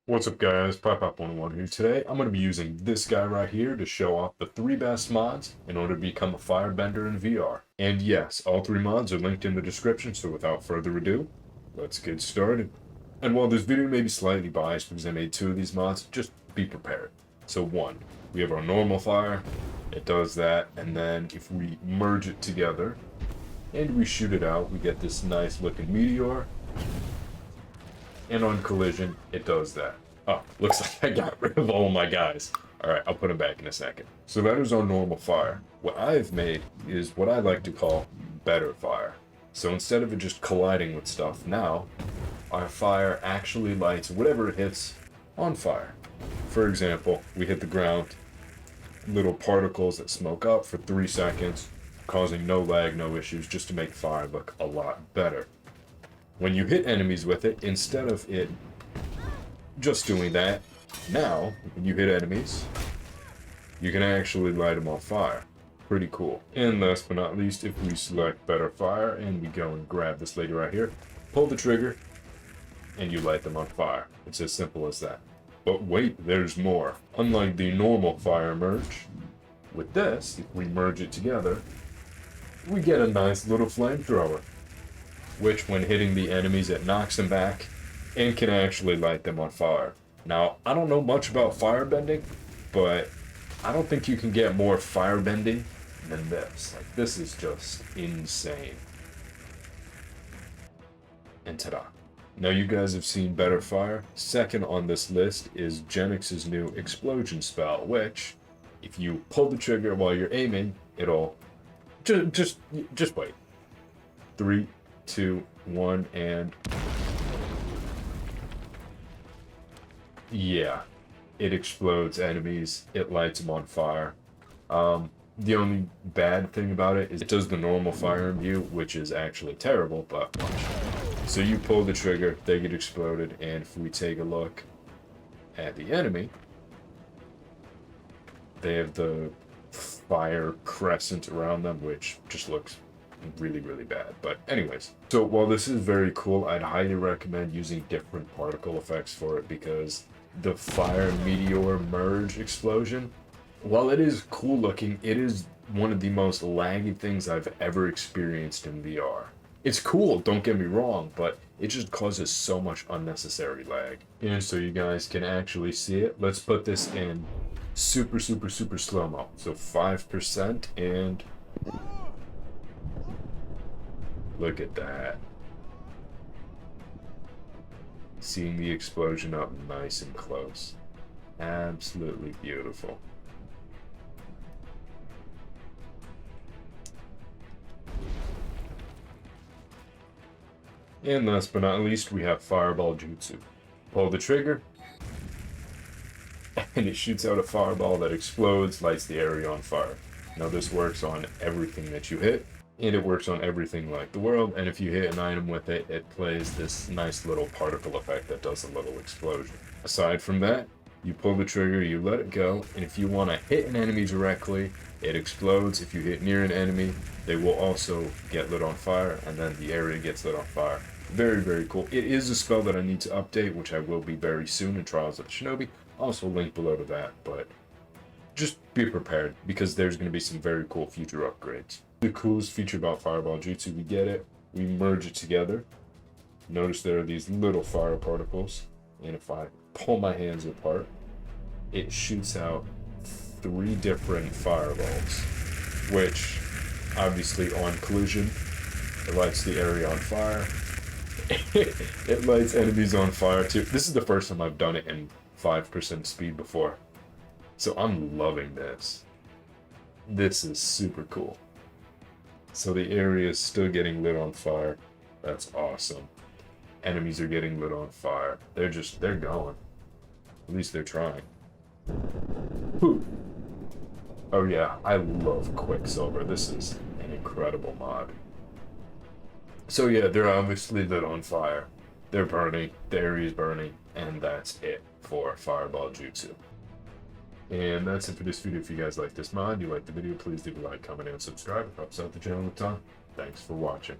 What's up guys, Pop101 here. Today I'm going to be using this guy right here to show off the 3 best mods in order to become a Firebender in VR. And yes, all 3 mods are linked in the description, so without further ado, let's get started. And while this video may be slightly biased because I made 2 of these mods, just be prepared. So 1, we have our normal fire, it does that, and then if we merge it together and we shoot it out, we get this nice looking meteor. And on collision, it does that. Oh, looks like I got rid of all of my guys. Alright, I'll put them back in a second. So that is our normal fire. What I've made is what I like to call better fire. So instead of it just colliding with stuff, now our fire actually lights whatever it hits on fire. For example, we hit the ground, little particles that smoke up for 3 seconds, causing no lag, no issues, just to make fire look a lot better. When you hit enemies with it, instead of it just doing that, now, when you hit enemies, you can actually light them on fire. Pretty cool. And last but not least, if we select better fire and we go and grab this lady right here, pull the trigger, and you light them on fire. It's as simple as that. But wait, there's more. Unlike the normal fire merge, with this, if we merge it together, we get a nice little flamethrower, which when hitting the enemies it knocks them back and can actually light them on fire. Now, I don't know much about firebending, but I don't think you can get more firebending than this. Like, this is just insane. And ta-da. Now you guys have seen better fire. Second on this list is Genix's new explosion spell, which if you pull the trigger while you're aiming, it'll just wait. 3, 2, 1, and yeah, it explodes enemies, it lights them on fire. The only bad thing about it is it does the normal fire imbue, which is actually terrible, but watch. So you pull the trigger, they get exploded, and if we take a look at the enemy, they have the fire crescent around them, which just looks really bad. But anyways, so while this is very cool, I'd highly recommend using different particle effects for it, because the fire meteor merge explosion, while it is cool looking, it is one of the most laggy things I've ever experienced in VR. It's cool, don't get me wrong, but it just causes so much unnecessary lag. And so you guys can actually see it, let's put this in super slow-mo. So 5%, and look at that. Seeing the explosion up nice and close. Absolutely beautiful. And last but not least, we have Fireball Jutsu. Pull the trigger, and it shoots out a fireball that explodes, lights the area on fire. Now this works on everything that you hit, and it works on everything like the world, and if you hit an item with it, it plays this nice little particle effect that does a little explosion. Aside from that, you pull the trigger, you let it go, and if you want to hit an enemy directly, it explodes. If you hit near an enemy, they will also get lit on fire, and then the area gets lit on fire. Very cool. It is a spell that I need to update, which I will be very soon in Trials of the Shinobi. Also link below to that, but just be prepared, because there's going to be some very cool future upgrades. The coolest feature about Fireball Jutsu, we get it, we merge it together. Notice there are these little fire particles, and if I pull my hands apart, it shoots out 3 different fireballs, which obviously on collision, it lights the area on fire. It lights enemies on fire too. This is the first time I've done it in 5% speed before, so I'm loving this. This is super cool. So the area is still getting lit on fire. That's awesome. Enemies are getting lit on fire. They're going. At least they're trying. Whew. Oh yeah, I love Quicksilver. This is an incredible mod. So yeah, they're obviously lit on fire. They're burning, the area's burning, and that's it for Fireball Jutsu. And that's it for this video. If you guys like this mod, you like the video, please leave a like, comment, and subscribe. It helps out the channel a ton. Thanks for watching.